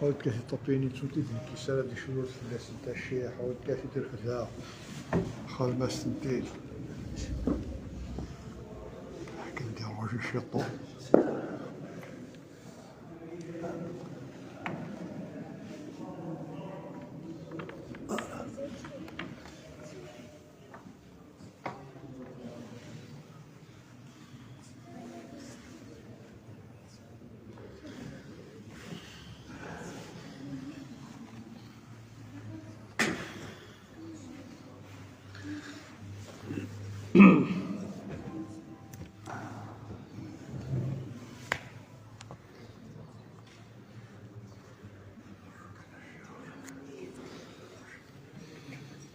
حاولت كاثي طبيني توتي ذيك سنة دي شهور ثلاثة تاع الشيح حاولت كاثي دير كذا خال ما استنتيج حكي ندير روجي الشيطان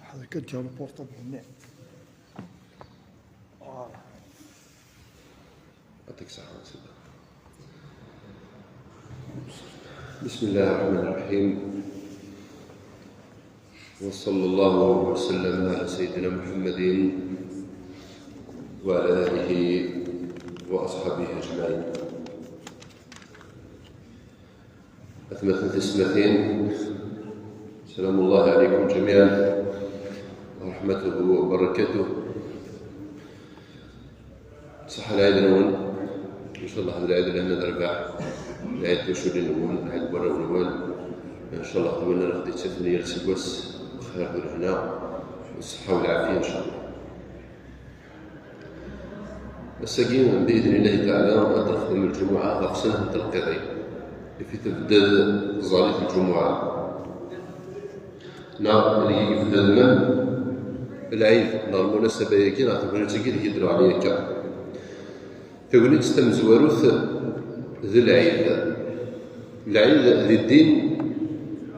هذا كنت جاب البورطة هنا يعطيك الصحة سيدي. بسم الله الرحمن الرحيم، وصلى الله وسلم على سيدنا محمد وعلى آله وأصحابه أجمعين. أثمة التسمتين، سلام الله عليكم جميعا ورحمته وبركاته. صح العيد الأول إن شاء الله. هذا العيد اللي هنا الأربع العيد وشوري الأول العيد برا الأول إن شاء الله. قبلنا ناخذ ثمانية سكوس خير بالهنا والصحة والعافية إن شاء الله. الساقين بإذن الله تعالى نخدم الجمعة غف سنة القضاء في تبدأ ظالة الجمعة نعم اللي يبدأ من العيد نعم المناسبة يكي نعتبر نتاكي اللي يدروا عليها كا فقلت استمزواروث ذي العيد ذي الدين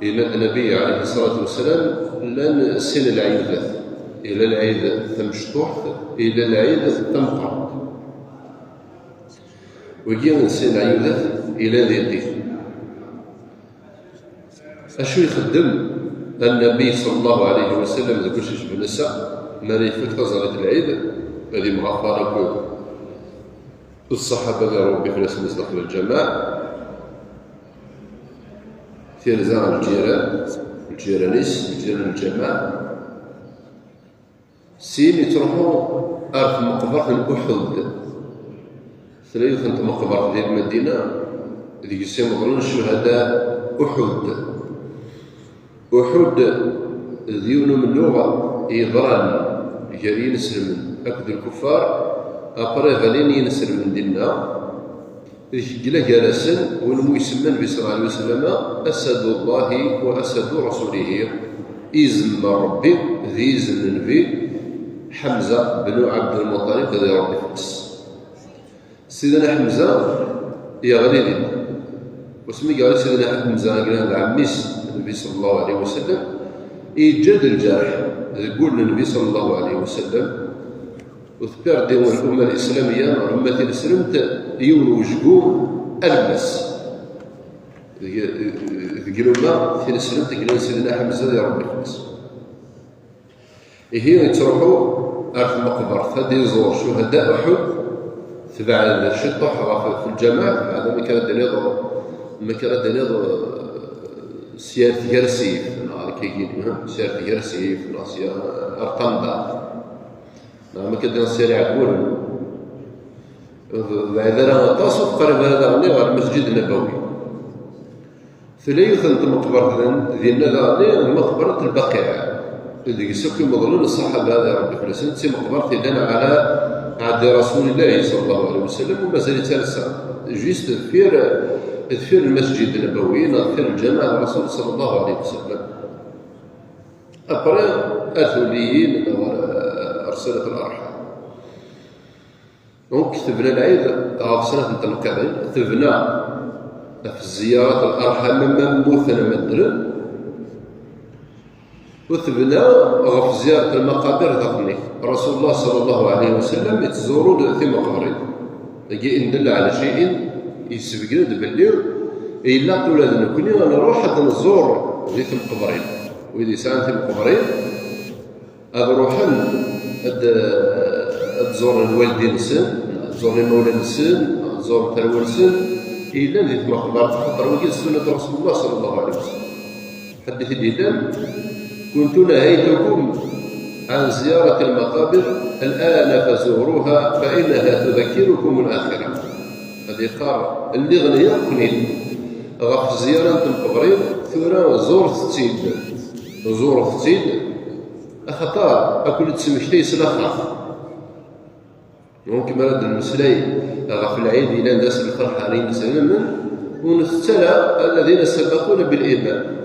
إلى النبي عليه الصلاة والسلام لن السن العيد إلى العيد تمشطوح إلى العيد تمقع وجينا السن العيد إلى ذي الدين. أشو يخدم النبي صلى الله عليه وسلم ذكر شيء في النساء ما يفوت ظلت العيد هذه مغفرة الصحابة قالوا ربي فلاس نسلخ الجماعة في رزان الجيران الجماعة سين يتروحوا أرض مقبرة أحد ثلاثة أنت مقبرة في المدينة ذيك السنة مقرون الشهداء أحد ذيون من لغة إضران جارين سلم أكد الكفار أقرأ غالين ينسر من ديننا جلا جالسا ونمو يسمى النبي صلى الله عليه وسلم أسد الله وأسد رسوله إزم ربي ذي إزم النبي حمزة بن عبد المطلب ذي ربي فلس سيدنا حمزة يا غالي واسمي قال سيدنا حمزة قال عميس النبي صلى الله عليه وسلم إيجاد الجرح يقول النبي صلى الله عليه وسلم وذكر ديون الأمة الإسلامية أمة الإسلام يوجدوا ألبس ذكر الأمة في الإسلام تقول سيدنا حمزة يا ربي الناس هي يتروحوا أرض المقبرة هذه يزور شهداء أحد تبع الشطح في الجماعة. هذا ما كان دليل سيارة جرسيف سيارة جرسيف أرقام ما كدنا نسير عقول بعد تصف قرب هذا غير المسجد النبوي ثلاثة المقبرة ذينا مقبرة البقيع اللي يسكن مظلول الصحابة هذا ربي فلسطين تسمى مقبرة دنا على عهد رسول الله صلى الله عليه وسلم وما زالت ثالثة جيست تثير المسجد النبوي نغفر الجامع الرسول صلى الله عليه وسلم أقرأ أثوليين أرسلت الأرحام دونك تبنى العيد غاف سنة نتلقى تبنى في الزيارات الأرحام مموثنا مدرن وتبنى غاف زيارة المقابر ذاقني رسول الله صلى الله عليه وسلم يتزورون في مقابر يجي إن دل على شيء يسبقنا بالليل إلا أولادنا كلنا نروح حتى نزور ذي المقبرين وإذا ساعة في المقبرين أروحن تزور الوالدين السن تزور المولى السن تزور تروى السن إلا ذي ثم خبرت خطر وجد سنة رسول الله صلى الله عليه وسلم. حديث الهلال: كنت نهيتكم عن زيارة المقابر الآن فزوروها فإنها تذكركم الآخرة. هذه قار اللي غنيا قنين غف زيارة المقبرين ثورة زور ثتيد زور ثتيد أخطار أكل تسمشتي سلاخة ممكن مرد المسلي غف العيد إلى الناس الفرحانين سلما ونستلى الذين سبقونا بالإيمان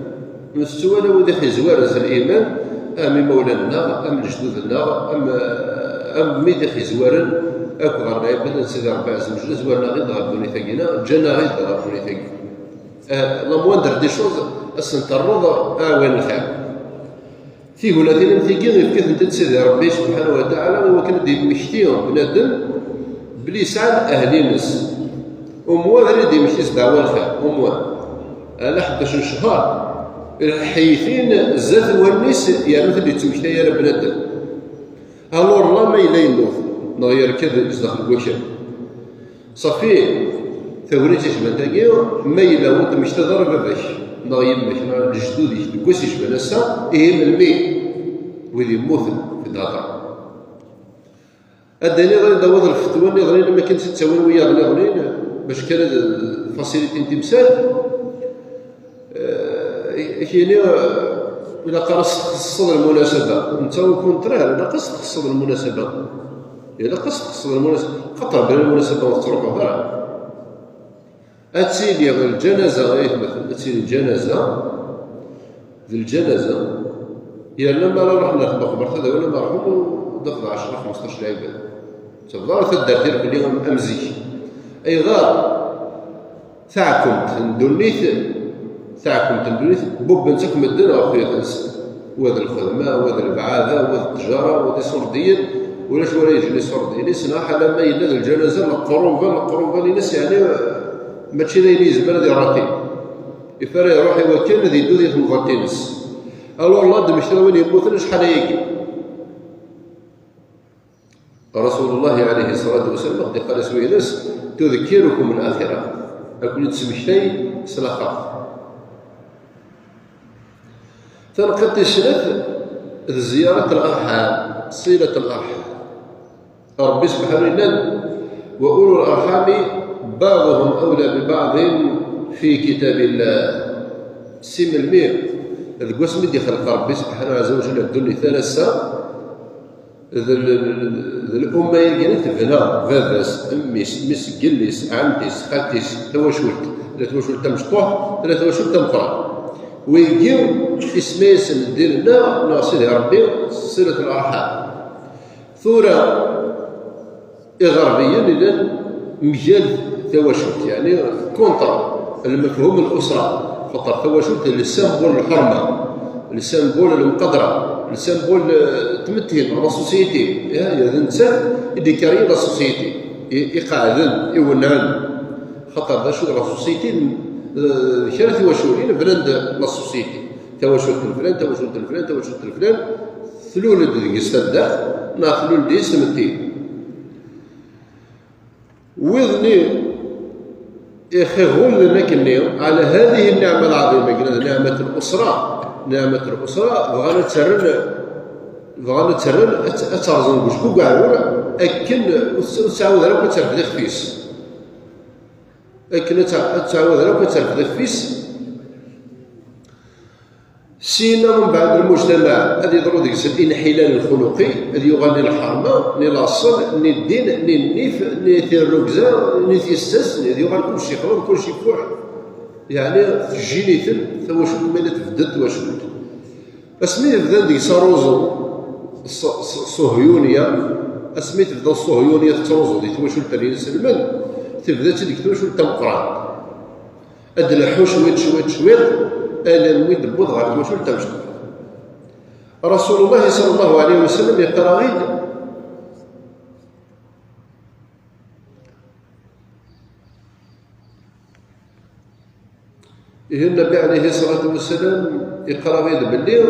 نستوى وذي حزوار الإيمان أم مولانا أم جدودنا أم ميدي حزوارا أكو غير عبادة سيدي ربي عز وجل زوارنا غير غابوني ثقينا جانا غير غابوني ثقينا لا موندر دي شوز السنترض وين الخير في ولادين ثقينا في كيف سيدي ربي سبحانه وتعالى هو كان دي مشتيهم بنادم بلسان أهل نس وموال دي مشتي دعوة الخير وموال أنا حداش شهر الحيثين زاد والناس يعني مثل اللي تمشي يا بنادم الور الله ما يلينوف نغير كذا يزدخل الوشم صافي ثوريت يشبه تاكيو ما يلا وانت مش تضرب باش نغير باش الجدود يشبه يشبه نسا ايه من المي ويلي يموت في الهضره اداني غير داوود الفتوى غير لما كنت تساوي ويا غير باش كان الفاسيليتي تمثال يعني إلا قصد المناسبة أنت كونترير إلا قصد المناسبة إلا قصد المناسبة خطر بين المناسبة والتروح وهذا أتسيدي الجنازة غير مثلا أتسيدي الجنازة يعني لما رحنا في المقبرة هذا ولا ما رحنا دخل 10 15 عباد تفضل تدار دير بلي أمزيك أي غار ثاعكم تندونيث بوب بنتك مدن أخويا تنسى وهذا الخدمة وهذا البعاثة وهذا التجارة وهذا السردين ولاش ولا يجي سردين سناح على ما يلاد الجنازة القروبة لناس يعني ماشي ذا يزبل ذي راتي يفرق يروح يوكل ذي دو ذي مغطينس ألو الله دمشترا وين يموتن شحال يجي رسول الله عليه الصلاة والسلام قال سوي ناس تذكركم الآخرة أكون تسمشتي سلاخا تنقضي الشرف زيارة الأرحام صلة الأرحام ربي سبحانه وتعالى وأولو الأرحام بعضهم أولى ببعض في كتاب الله سيم المير القسم اللي خلق ربي سبحانه عز وجل الدنيا ثلاثة الأمة يلقينا تبنى باباس أميس مس قليس عمتيس خالتيس تواشولت لا تواشولت مشطوح لا تواشولت مقرأ ويجيو اسميس ديالنا ناصر ربي صلة الأرحام ثورة غربية لأن مجال تواشلت يعني كونترا المفهوم الأسرة خاطر تواشلت للسامبول الحرمة للسامبول المقدرة للسامبول تمثل لا سوسيتي هذا الإنسان يديكاري لا سوسيتي يقعدن يونعن خاطر ذا شو لا سوسيتي كان تواشولين براند لا سوسيتي تواشلت الفلان تواشلت الفلان تواشلت الفلان ثلول ديك السداخ نا ثلول دي سمتي وذني يخيغون لنا كنيو على هذه النعمة العظيمة قلنا نعمة الأسرة بغانا تسرن أتعرضون بوشكو قاعدون أكن وتعاود على كتعرف ذي خفيس أكن تعاود على كتعرف ذي خفيس سينا من بعد المجتمع هذه يضرو ديك الانحلال الخلقي هذه يغني الحرمه ني لاصل ني الدين ني النيف ني الركزه ني تيستس هذه يغني كلشي خرب كلشي فوح يعني جينيتن تواشد ملي تبدت واشد اسمي بدا ديك ساروزو الصهيونيه اسمي تبدا الصهيونيه تروزو ديك تواشد تاني سلمان تبدا ديك تواشد تمقران ادلحو شويت ألا نويد بوض غير تواشل تمشي رسول الله صلى الله عليه وسلم يقرأ غيد النبي عليه الصلاة والسلام يقرأ غيد بالليل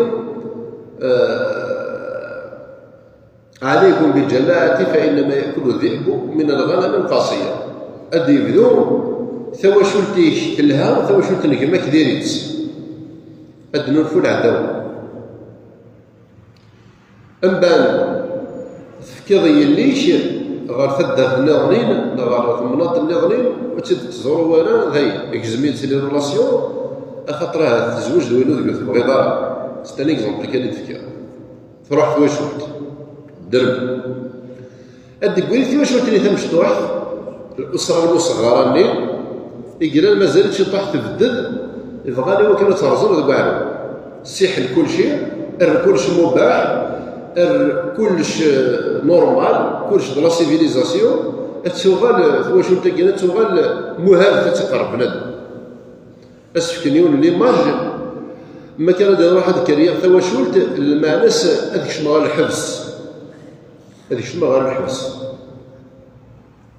عليكم بالجماعة فإنما يأكل الذئب من الغنم القاصية أدي يبدو ثواشولتيك تلها ثواشولت نجمك ديريت أدنو الفول عداو أمبان تفكيض يليش غير ثدة الناغنين غير ثمناط الناغنين وتزورو وانا ذي اكزمين سي ريلاسيون خاطرها تزوج دوينو ذوك تبغي دار ستان اكزومبل كان تفكير تروح ثواشولت درب أدك قولي ثواشولت اللي تمشطوح الأسرة المصغرة اللي يقرا مازالت شي طاح تبدل يبغالي وكانوا ترزون ذوك عالم السحل كل شيء كلش مباح كلش نورمال كلش دو لا سيفيليزاسيون تشوغال ثواشولت كاينه تشوغال مهاب تقرب بنادم اسفكنيون ليماج ما كان داير واحد الكارير ثواشولت المعناس هذيك شنو الحبس هذيك شنو الحبس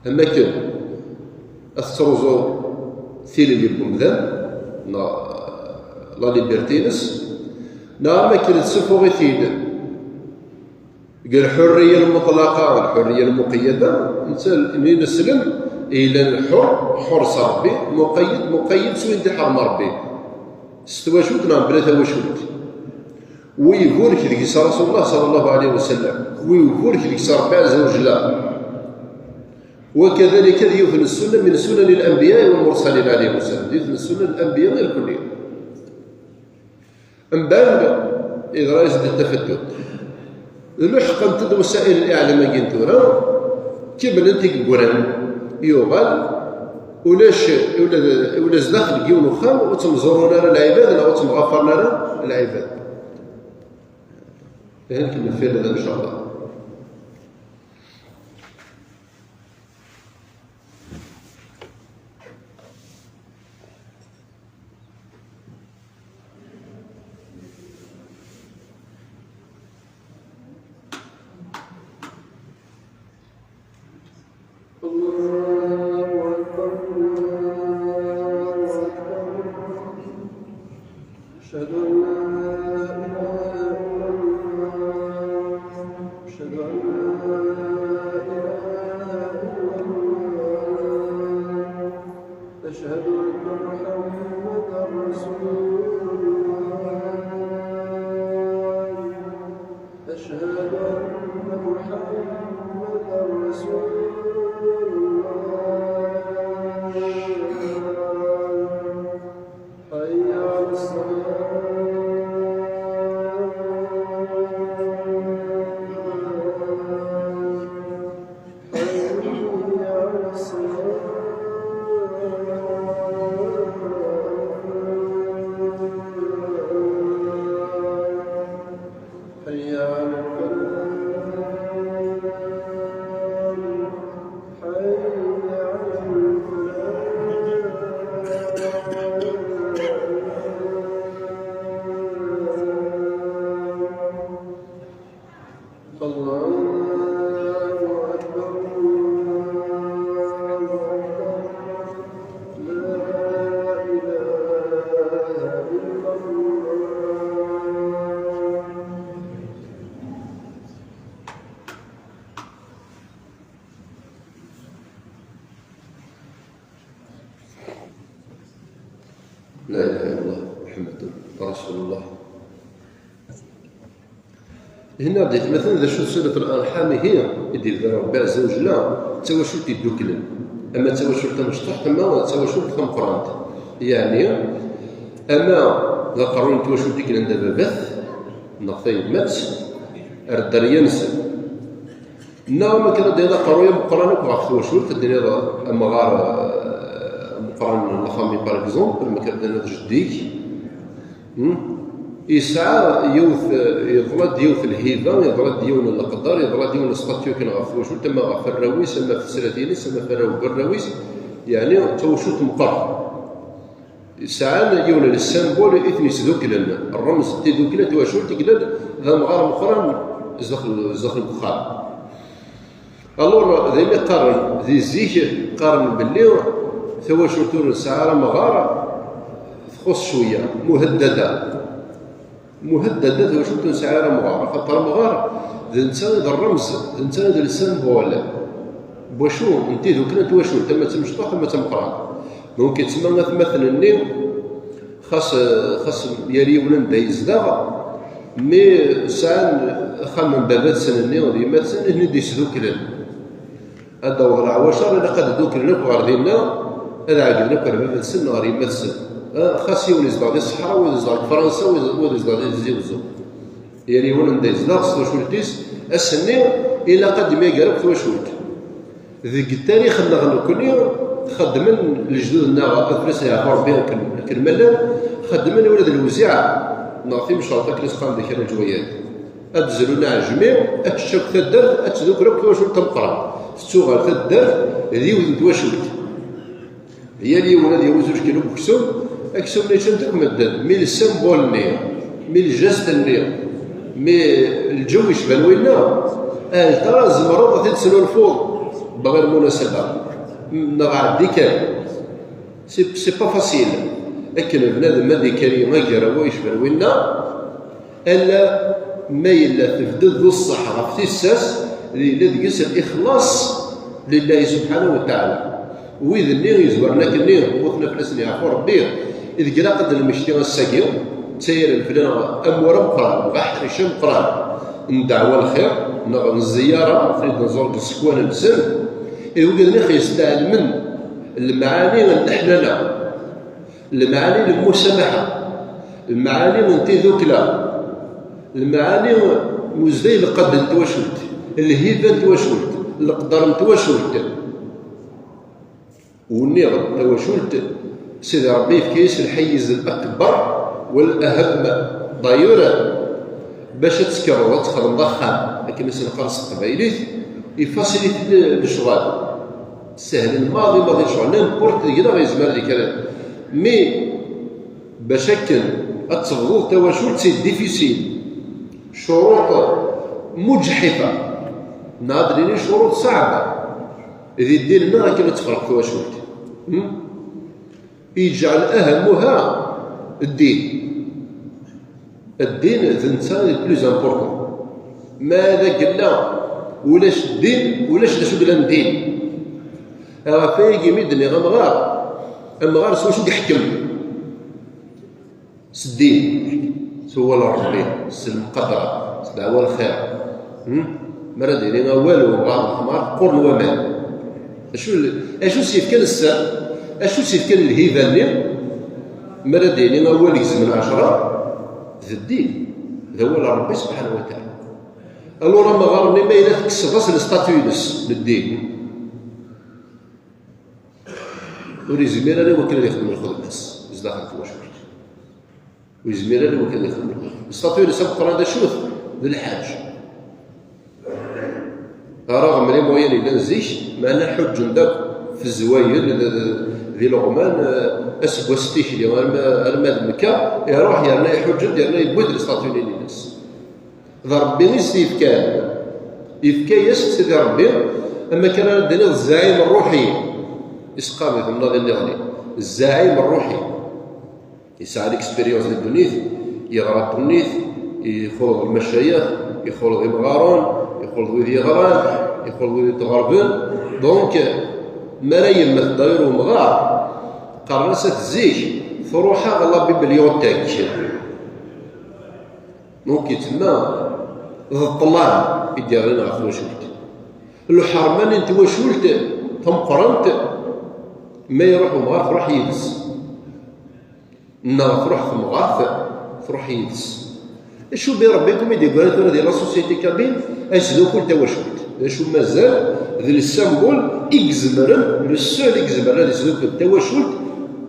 اما كان استروزو ثيل اللي بمذان لا ليبرتينس ما كانت سفوغيتيد قال الحريه المطلقه والحريه المقيده الانسان من يسلم الى الحر حرص ربي مقيد سوين دي حرم ربي ستواشوت نعم بلا تواشوت ويقول لك ذيك رسول الله صلى الله عليه وسلم ويقول لك ذيك ربي عز وجل وكذلك يثنى السنه من سنن الانبياء والمرسلين عليهم السلام يثنى السنن الانبياء الكليه من بعد اذا رايز التفتت لحقا تد وسائل الاعلام كنتورا كيما انت كبران يوغال ولا زداخل كيون وخام وتمزورون لنا العباد او تمغفرنا لنا العباد هذا كما في هذا ان شاء الله لا اله الا الله محمد رسول الله. هنا بديت مثلا اذا شو صله الارحام هي يدير ربي عز وجل تواشلت يدوكلن اما تواشلت مشطوح تما تواشلت كمقرانت يعني اما لا قرون تواشلت ديك عند باباث نطيب مات الدريه نسل نعم كان ديال قرويه مقرانه وعرفت تواشلت الدنيا اما غار مقرن لا فامي باغ اكزومبل ما كان ديال جديك يسعى يضرد يوث الهيبه يضرد ديون القدر يضرد ديون السطاتيو كان غفوشو تما غف الرويس اما في السراتيني اما في الرويس يعني توشوت مقر يسعى يون السامبول اثنيس دوكلن الرمز تي دوكلا تواشوت تقلل ذا مغار مقرن زخل البخار الور ذي قارن ذي زيك قارن باللي تواشوت الساعه مغار تخص شويه مهدده واش كنت سعاره مغاره خاطر مغاره ذا انسان الرمز انسان السامبول بوشو انت دوك انت واشو تما تمشطوح تما تمقران دونك يتسمى مثلا خاص يالي ولا ندا يزدغ مي سان خمم بابات سنني ودي مثلا هنا ديسدو كلن هذا هو العواشر الا قد دوك لك غاردينا هذا عاقل لك بابات سن غير يمثل خاص يولي يزدغ دي الصحراء ويزدغ فرنسا ويزدغ دي زيوزو يالي ولا ندا يزدغ سوشولتيس السني الا قد ما يقرب توشولت ذيك التاريخ نغنكوني خدمن الجدودنا افرس يعبر بهم كالملل خدمن ولد الوزيعه نعطي مشارطه كنسقان ديك الجويات اتزلونا على الجميع اتشوك تدر اتذوك لك تواشول تمقرا ستوغال تدر ذي ولد تواشولت هي اللي ولاد يوزوش كيلو بكسوم اكسوم نيشنتك مدد مي السمبول ني مي الجسد ني مي الجو يشبه وينا ترى زمرض تتسلو الفوق بغير مناسبه نغار ديكال سي با فاسيل لكن بنادم هذه كريمه كرا ويشبه وينا الا ما الا تفدد ذو الصحراء في الساس اللي تقيس الاخلاص لله سبحانه وتعالى واذا اللي يزورنا كني وثنا فلسني عفو ربي اذ قلا قد المشتي الساقيو تسير الفلان امور مقران بحر هشام مقران ندعوا الخير نغ الزياره نريد نزور السكوان السن يوجد نخ يستعلم المعاني النحلله المعاني المسامحه المعاني الانتذوكلا المعاني مزدي لقد نتواشلت الهيبه نتواشلت القدر نتواشلت والنير تواشلت سيدي ربي في كيس الحيز الاكبر والاهم ضيورا باش تسكر وتخدم ضخام لكن نقرص قبايليت يفاسيليتي الشغل سهل الماضي ماضي الشغل نيمبورت كدا غيزمر لي كلام مي باش هكا التفضل تواشل سي ديفيسيل شروط مجحفه ناضرين شروط صعبه إذا ديرنا راه كما تفرق تواشل يجعل اهمها الدين الانسان البلوز امبورطون ماذا قلنا ولاش الدين ولاش شو قلنا الدين راه فايق يمدني غمغار سوا شو يحكم الدين سوا ربي السلم قدره دعوة الخير مرة ديرينا والو غار حمار قرن ومان اشو سيف كان السر اشو سيف كان الهيبه اللي مرة ديرينا والو يزمن 10 ذا الدين هو ربي سبحانه وتعالى الورا ما غارني ما الا تكسبس الستاتيونس للدين وريزمير انا وكل اللي يخدم الخدماس زداخل تواشل ويزمير انا وكل اللي يخدم الستاتيونس القران هذا شوف ذا الحاج رغم لي موين الا نزيش معنا حج نداك في الزوايل ذي لغمان اسكوا ستيش اللي المال مكه يروح يرنا يحج يرنا يبود الستاتيوني للناس ذا ربي يستيف كان يفكايس سيدي ربي اما كان دنيا الزعيم الروحي اسقام في النظر اللي غني الزعيم الروحي يسعى اكسبيريونس للدنيث يغرق الدنيث يخوض المشايخ يخوض المغارون يخوض ويدي غران يخوض ويدي تغربن دونك ملايين من الداير ومغار قرصت زيش فروحها غلا بمليون تاك دونك يتما ذا الطلاب يدير لنا غف وشولت الحرمان انت وشولت تمقرنت ما يروح مغار فروح يدس فروح في مغار فروح يدس شو بي ربيكم يدير قالت ديال لا سوسيتي كابين اسدو كل تواشولت شو مازال ذي السامبول اكزمرن لو سول اكزمرن اللي سدوك التواشولت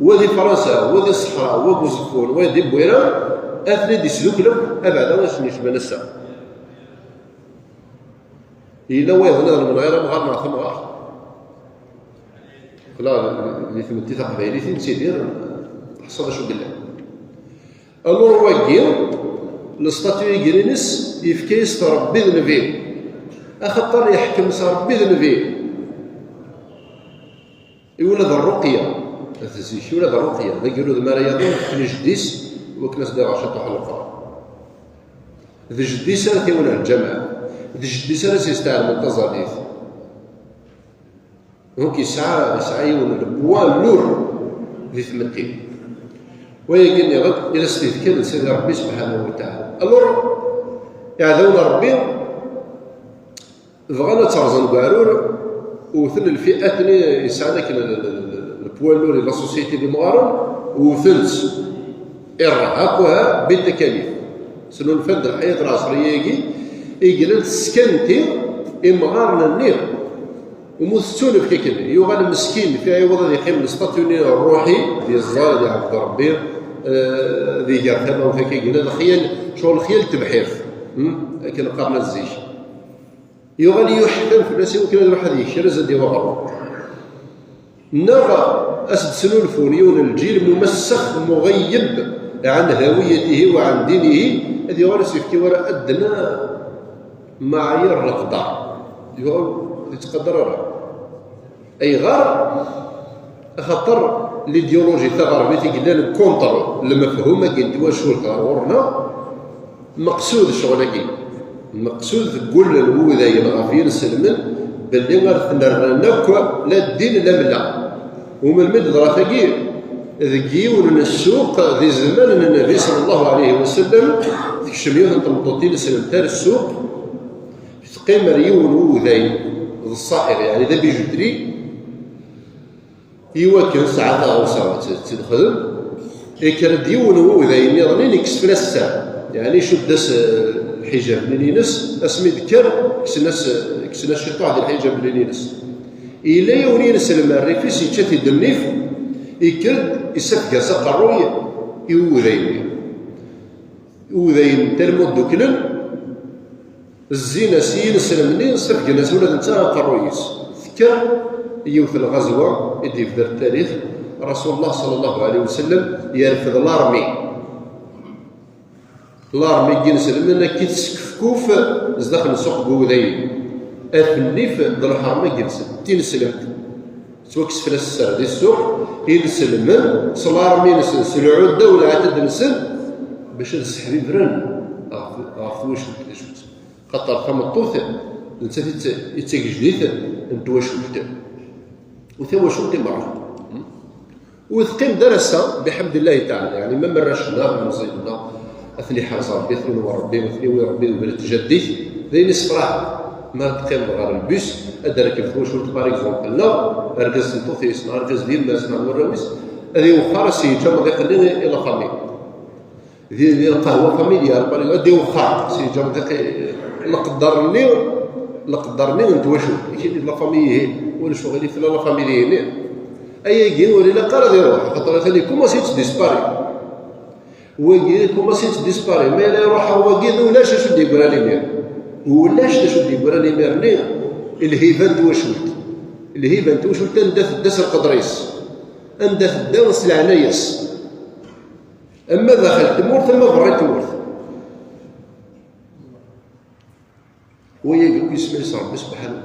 وذي فرنسا وذي الصحراء وبوزفون وذي بويران اثني دي سلوك لهم ابعد واش نشبه نسا الا واحد نهضر من غير مغار مع ثم غار لا اللي في الاتفاق بيني تيدير حصل شو بالله الور واكين الستاتيو كرينس يفكيس ربي ذنبي اخطر يحكم ربي ذنبي يولد الرقيه الزيش يولد الرقيه ذكروا ذا مريضين في جديس وكناس دار شطح القرآن ذي جديس راه كيولى الجماعة ذي جديس راه سيستعمل التزاديث دونك يسعى يولى البوان نور في ثمتين ويقيني غد إلى استذكار سيدي ربي سبحانه وتعالى. ألور يعذونا ربي بغانا ترزن قارور وثن الفئات اللي يسعدك البوالور لا سوسيتي دي مغارن وثلث إرهاقها بالتكاليف سنو الفند الحياة العصرية يجي سكنتي إمغارنا النير ومستون في كيكن يوغان المسكين في أي وضع يقيم الاستاتيوني الروحي ديال الزار ديال عبد ربي ذي جرثبه وفي كيكن الخيال شغل الخيال تبحير لكن قابل الزيش يوغان يحكم في الناس يمكن أن واحد يشرز ديال وغرب نرى أسد سنو الفونيون الجيل ممسخ مغيب عن هويته وعن دينه هذه غارس يفتي وراء أدنى معايير الإقدار يتقدر أي غار خطر ليديولوجي تاع غربي تيقول الكونتر المفهومة كاين تواشو الغرورنا مقصود شغلكي مقصود تقول الوذايا الغافير السلمن باللي غنرنك لا الدين لا ملا ومن المد ضراتاكي ذكيون السوق ذي زمان النبي صلى الله عليه وسلم تكشميوه تمطوطين سلمتار السوق تقيم ريون وذاي الصائر يعني ذا بيجدري يوكل ساعات أو ساعات تدخل كان ديون وذاي نظني نكس في الساعة يعني شو داس الحجاب لينس اسمي ذكر كسنا الشيطان ديال الحجاب لينس إلا يوني نسلم الريفيس يتشاتي دنيف يكرد يسفق سقروي يوذين تلمود دوكلن الزينة سين سلمني سفق الناس ولاد نتا قرويس ذكر يوث الغزوة يدي في التاريخ رسول الله صلى الله عليه وسلم يرفض الارمي كي نسلم كي تسكفكوف زداخل السوق بوذين أفنيف دل الحرمة جلسة تنسلمت سواء كسفل السر دي السوق ينسلمن صلار مين سلعود دولة عتد نسل باش السحري فرن عرفوش خطر خمطوث نسيت يتسجديث انت واش وقت وثوا شو مرة وثقيم درسة بحمد الله تعالى يعني ما مرشنا مصيبنا اثني حصل بيثني وربي مثني وربي وبرت جديث ذي نسفراه ما تقيم غير البيس ادرك الفوش باغ اكزومبل لا اركز الطوفيس اركز ديال الناس مع الراويس هذه وخار سيجا ما يخليني الى فامي ذي القهوه فاميليار باغ دي وخار سيجا نقدرني انت واشو كاين لا فامي هي ولا شغلي في لا فاميلي هنا اي كاين ولا قرا يروح خاطر ثاني كوماسيت ديسباري وي كوماسيت ديسباري ما لا يروح هو كي ولا شو يقول لي مير ولاش شو يقول لي ميرني الهيفان توشلت نداس القدريس انداث الداس العنايس اما دخلت مورث اما بريت مورث ويقول اسمه ربي سبحانه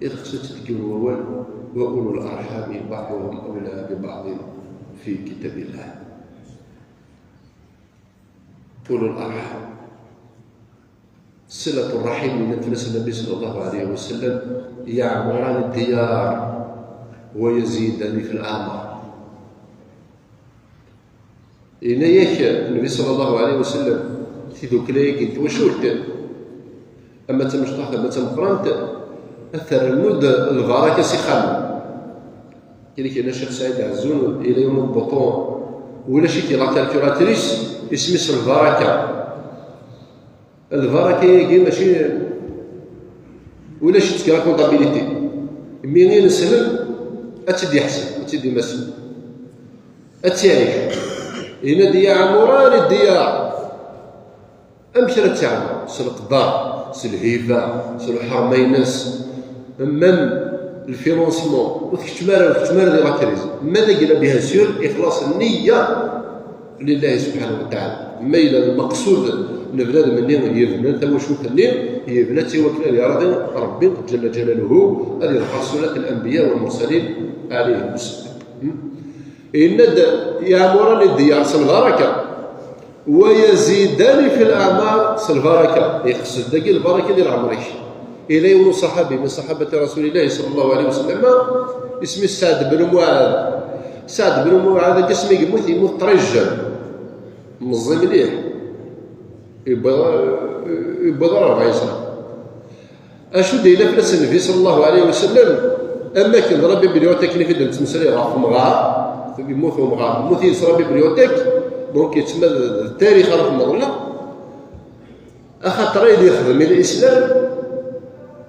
إذا خصك تذكروا وأولو الأرحام بعضهم أولى ببعض في كتاب الله. أولو الأرحام صلة الرحم من نفس النبي صلى الله عليه وسلم يعمران الديار ويزيدان في الأعمار. إن ياك النبي صلى الله عليه وسلم في ذوك ليك وشوت أما تمشطح أما تمقرنت أثر المد البركة سخان كاين الشيخ سعيد عزون إلى يوم البطون ولا شي كي لا كالكولاتريس اسمها البركة هي ماشي ولا شي تكرا كونطابيليتي مين نسهل أتدي حسن أتدي مسلم أتعيش هنا ديا عمران الديار أمشي تعمر سلقدار سلهيفا سلحرمينس من الفينونسمون وتكتمار ديال لاكريز ماذا قال بها سور إخلاص النية لله سبحانه وتعالى ما إلى المقصود من بلاد منين هي بنات وشوف النيل هي بنات وكلا لأرض ربي جل جلاله هذه رسولات الأنبياء والمرسلين عليهم السلام إن يأمران الديار البركة ويزيدان في الأعمال البركة يخص دقي البركة ديال عمريش إلى يوم صحابي من صحابة رسول الله صلى الله عليه وسلم اسمه سعد بن معاذ سعد بن معاذ قسم يموت طريجا مزي مليح يبقى 40 سنة. اشو دايره فلاس النبي صلى الله عليه وسلم اما كان ربي بريوتك كيف يدير تمثال راح مغار يموت مغار يموت يصرى بريوتك دونك يتسمى التاريخ راه مغلى اخاطر اللي يخدم الاسلام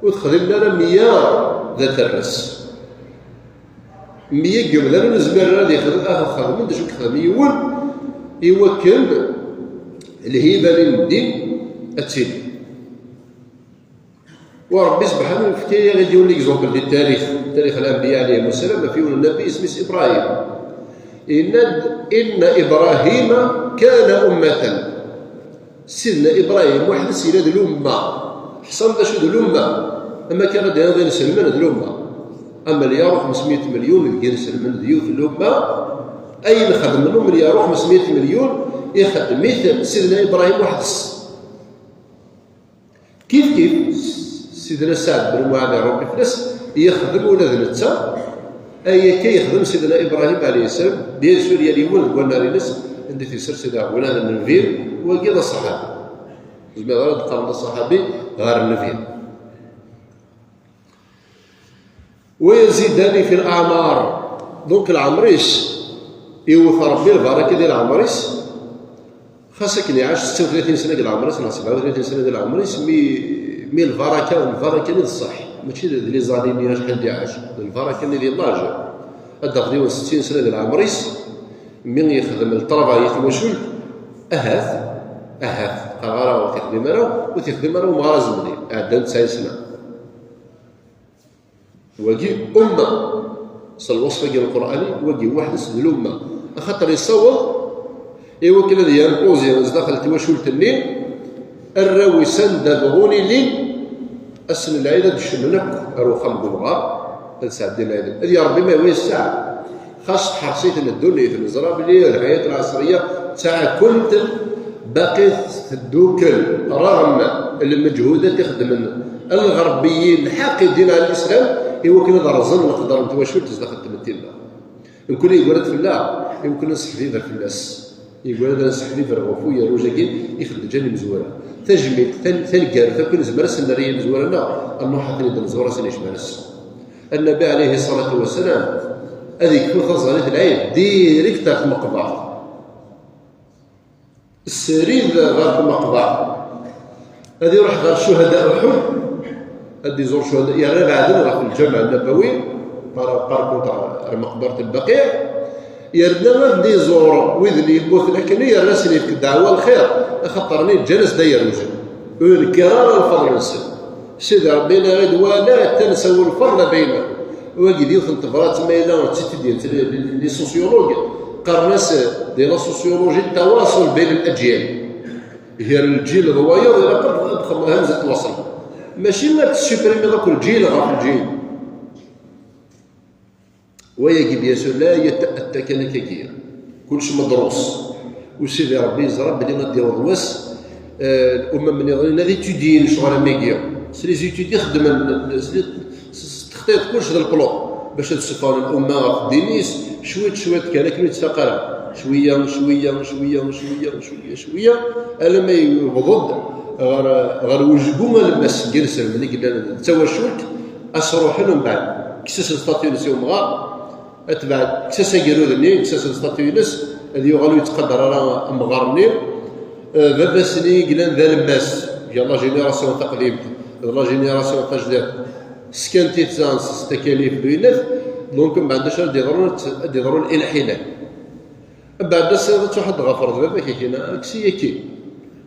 وتخدم لنا 100 ذات الراس 100 قبل انا نزمر غادي يخدم خدم باش يخدم يوكل الهبه للدين التيلي. وربي سبحانه الحكايه غادي يقول لك زومبل ديال تاريخ الانبياء عليهم السلام. فيه النبي اسمه ابراهيم ان ابراهيم كان امه. سيدنا ابراهيم واحد السيد الامه حصل باش الامه اما كان هذا نسلمان الامه اما اللي يروح 500 مليون اللي نسلمان ضيوف الامه اي نخدم منهم اللي يروح 500 مليون يخدم مثل سيدنا ابراهيم واحد كيف سيدنا سعد بن معاذ ربي فلاس يخدم ولاد نتا اي كي يخدم سيدنا ابراهيم عليه السلام بيان سور اللي ولد قلنا للناس عندي في سلسله ولاد النبيل وكذا الصحابي زعما غير قرن الصحابي غير النبيل ويزيدان في الاعمار. دونك العمريس يوث ربي البركه ديال العمريس خاصك يعيش 36 سنه ديال العمريس ولا 37 سنه ديال العمريس مي البركه ديال الصح ماشي لي زاليني شحال ديال عاش البركه ديال لاج هذا غادي 60 سنه ديال العمريس من يخدم الطرافاي توشل اهاث قراره وتخدم راه ومغازم لي عندها 90 سنه واجي امه صل الوصف ديال القراني واجي واحد اسد الامه خاطر يصور ايوا كلا ديال اوزي داخل توشل تنين الراوي سند بغوني لي السن العيله دشمنك اروح خمبوغا الساعه ديال العيله هذه يا ربي ما هو الساعه خاص حرصيت ان الدنيا في النظره بلي الحياه العصريه ساعه كنت باقي تدوكل رغم المجهودات يخدم الغربيين الحاقدين على الاسلام ايوا كنا درزن نقدر نتواجد تدخل تمثيلنا نكون يقول في الله يمكن نصح في الناس يقول هذا نصح في الغفويه روجاكين يخدم جانب مزوره تجميل تلقى فكل زمر السنريه مزورنا النوحه اللي نزور سنيش مارس النبي عليه الصلاه والسلام هذيك في غزاله العيد ديريكت في المقبره السرير غير في المقبره هذه يروح غير شهداء احد هذه يزور شهداء يعني بعدين راح في الجامع النبوي باركونتر مقبره البقيع يردنا غادي يزور ويذني يبوث لكن هي الناس اللي في الدعوه الخير خاطرني الجلس داير وجه الكرار الفضل نسل سيدي ربنا غير ولا تنسوا الفضل بيننا واجي ديال التبرات مايله ديال لي سوسيولوج قرناس ديال لا سوسيولوجي التواصل بين الاجيال هي الجيل الروايه ولا قد همزه الوصل ماشي ما تسوبريمي ذاك الجيل راه الجيل ويجب يسول لا يتأتى كنكاكية كلش مدروس وسيدي ربي يزرب بلي غادي يرضوس الامم من يغني هذه تدين شغل ميكيا سلي زيتيدي خدم تخطيط كلش ذا البلو باش تصفى الامه دينيس شويه كان كلمه تفقر شويه الا ما يبغض غير وجبوا المس جلس ملي قلنا التوشل اسروح لهم بعد كساس الستاتيونسيون مغا اتبع كساس يقولوا كساس الستاتيونس هذه يغالو يتقدر راه مغارني بابا سني قلنا ذا الماس يلا جينيراسيون تقليد لا جينيراسيون تجديد سكانتي تزانس تكاليف بينات دونك ما عندهاش دي ضروري الانحلال بعد السنه واحد غفر بابا كينا كسي كي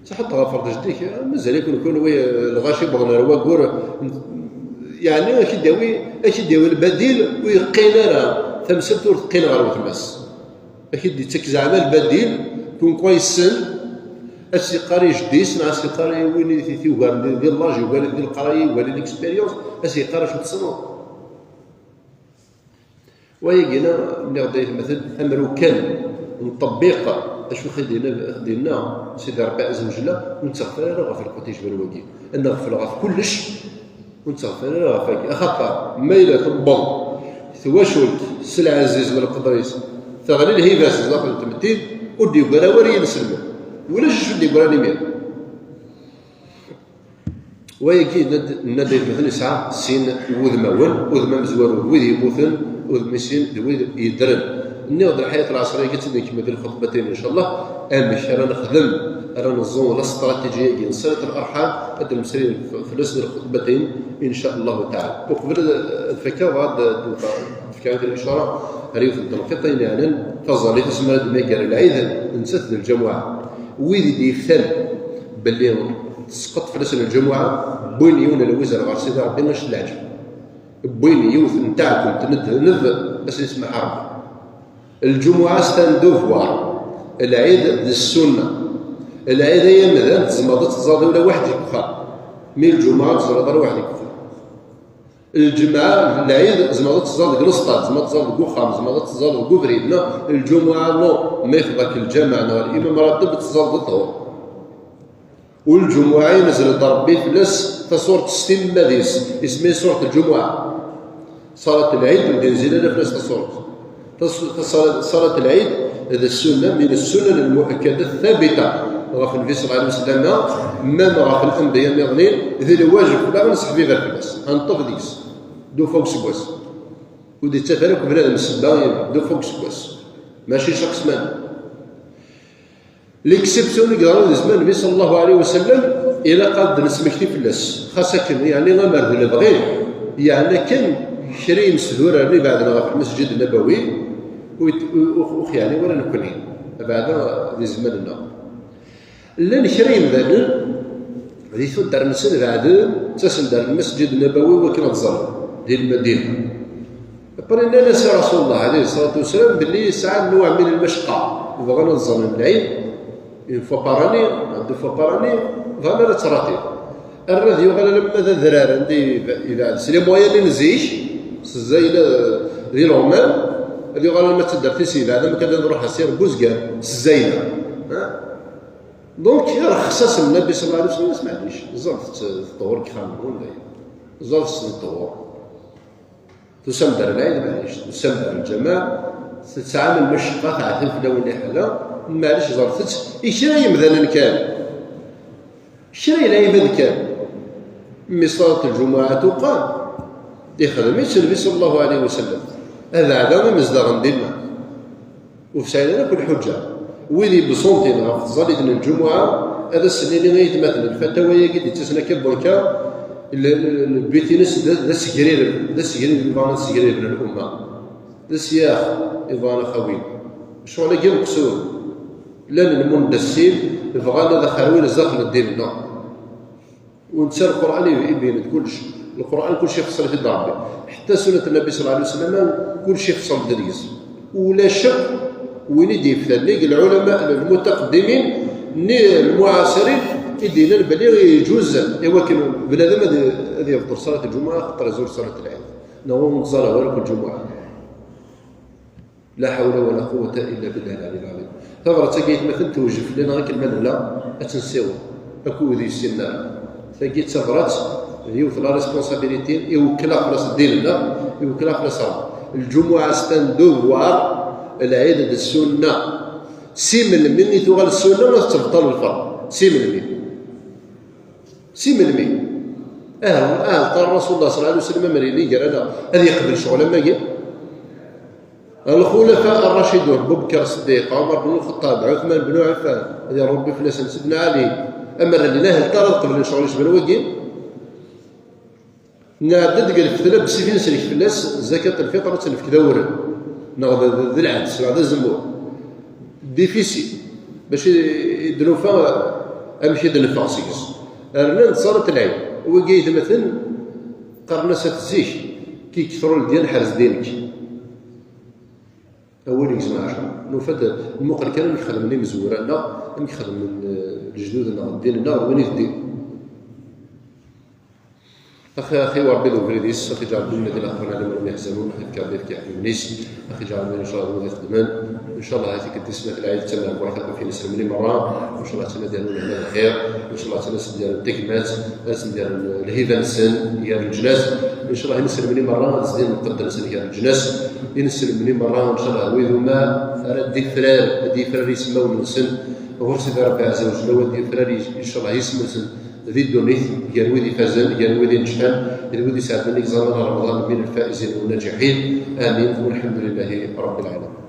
صحت غفر جديك مازال يكون ويا الغاشي بغنا رواكور يعني اش داوي البديل ويقينا راه تمسلت وتقينا غير وتمس اكيد ديتك زعما البديل كون كويس اسي قاري جديس مع اسي قاري وين في وقال ديال لاجي وقال ديال القرايه وقال ليكسبيريونس اسي قاري شو تصنو ويجينا نغدي مثلا امر كان نطبق اشو خدينا سيدي ربي عز وجل ونتغفر راه في الكوتيج بالواقي ان نغفر غف كلش ونتغفر راه فاك اخطا ميله البل ثواشولت السلع عزيز من القضايس تغلي الهيباس داخل التمثيل ودي يقرا وري نسلم ولا جوج اللي يقرا لي مير ويجي ندير مثلا يسعى سين وذما مزوار وذ يموثن وذ مسين وذ يدرن نوض الحياه العصريه قلت لك كما دير الخطبتين ان شاء الله امش رانا نخدم رانا نظن الاستراتيجيه ديال صله الارحام هذا المسير في الاسد الخطبتين ان شاء الله تعالى. وقبل الفكره غاد فكره الاشاره ريوث الدلقيطين يعني تظل تسمى الميكر العيد نسد الجمعه ويدي يفتل باللي تسقط في رسل الجمعه بوين يون الوزاره غير سيدي ربي نشد العجب بوين يوث نتاعكم تنذ بس اسمها حرب الجمعه ستاندوفوار العيد السنه العيد هي مثلا تزمضت تزاد ولا واحد يكفر من الجمعه تزاد واحد يكفر الجمعه العيد زمضت تزاد قلسطات زمضت تزاد قوخام زمضت تزاد قبريد لا الجمعه نو ما يفضك الجمع الامام راتب تزاد الظهر والجمعه ينزل ربي فلس تصورة ستين مديس اسمها سورة الجمعه صلاه العيد تنزل لنا فلس صلاة العيد هذا السنة من السنن المؤكدة الثابتة غاف النبي صلى الله عليه وسلم ما غاف الأنبياء المغنين ذي الواجب لا نصح في غير الناس هنطف ديكس دو فوق سكواس ودي تفارق بنادم السبا دو فوق سكواس ماشي شخص مان ليكسبسيون اللي قالوا زمان النبي صلى الله عليه وسلم إلى قد نسمك في الناس خاصة يعني غمر ذي البغي يعني كان شري مسدورة اللي بعدنا في المسجد النبوي وخيالي ولا نكونين بعد ذي زماننا لان شري مثلا هذه تدار نسن بعد تسندر المسجد النبوي وكنا تظل ديال المدينه قلنا ناس رسول الله عليه الصلاه والسلام باللي ساعه نوع من المشقه وبغينا نظن العيد فوا باراني دو باراني فانا تراتي الراديو قال لما ذا ذرار عندي اذا سي مويا اللي نزيش زي ديال العمان اللي قال ما تدار تيسي هذا ما كان نروح اسير بوزكان الزينه دونك رخص النبي صلى الله عليه وسلم ما سمعليش زرت الطهور كامل زرت الطهور تسمى العيد معليش تسمى الجماعه تتعامل مشقه تعرف في لون حلا معليش زرت يشري مثلا كان شري العباد كان من صلاه الجمعه تقام يخدم النبي صلى الله عليه وسلم هذا عدم مزدغن دينا وفي سعيدنا كل حجه ويلي بصومتين غاف تصلي الجمعه هذا السنين اللي غيتمثل الفتاوى قد تسنى كبركا البيتينس ذا السكرير يبغى السكرير من الامه ذا السياخ يبغى خوين شغل كي مقصود لان المندسين يبغى هذا خروين الزخل ديالنا ونسال القران يبين كلش القران كل شيء فصل في ربي حتى سنه النبي صلى الله عليه وسلم كل شيء فصل دليس ولا شك وين يدي في العلماء المتقدمين المعاصرين يدينا بلي يجوز ولكن بنادم هذه يفطر صلاه الجمعه خاطر يزور صلاه العيد نو نصلي ولا كل جمعه لا حول ولا قوه الا بالله العلي العظيم ثغره تلقيت مثلا توجف لنا غير كلمه لا تنسيو اكو ذي السنه تلقيت ثغرات يوث لا ريسبونسابيلتي يوكلها خلاص ديننا يوكلها خلاص الجمعه ستندوار العيد السنه سيمن مني تغال السنه ولا تبطل الفرض سيمن قال رسول الله صلى الله عليه وسلم مريني قال انا هذه يقبل شغل ما جي الخلفاء الراشدون ابو بكر الصديق عمر بن الخطاب عثمان بن عفان هذا ربي فلاس سيدنا علي امر لنا هل ترى قبل شغل شبن وجي نعدد قال فتنا بسيفين سلك فلاس زكاه الفطر تنفك دورا نغض ذي العدس بعد الزمور ديفيسي باش يدنوفا امشي دنفا سيكس رنا صارت العين وقيت مثلا قرنا ستزيش كي كثروا ديال حرز دينك اول يجمع نوفد المقر كان يخدم لي مزورانا يخدم من الجدود ديالنا وين يدي اخي وربي ذو فريديس اخي جعل لنا ديال اخونا اللي ما يحزنون اخي كابير كيعلمنيش اخي جعل لنا ان شاء الله يخدمان ان شاء الله هذيك الدسمه العيد تما واحد في نسلم لي مره ان شاء الله تما ديالنا هنا الخير ان شاء الله تما ديال التكمات ديال الهيفنسن ديال الجناز ان شاء الله ينسلمني مره زين نقدر نسلك الجناس ينسلمني مره ان شاء الله ويذو ما دي فرار يسماو الانسان وهو سيدي ربي عز وجل ودي فرار ان شاء الله يسمى ذي الدنيا كان ويدي فازان كان ويدي نجحان كان ويدي سعد منك زمان رمضان من الفائزين والناجحين امين والحمد لله رب العالمين.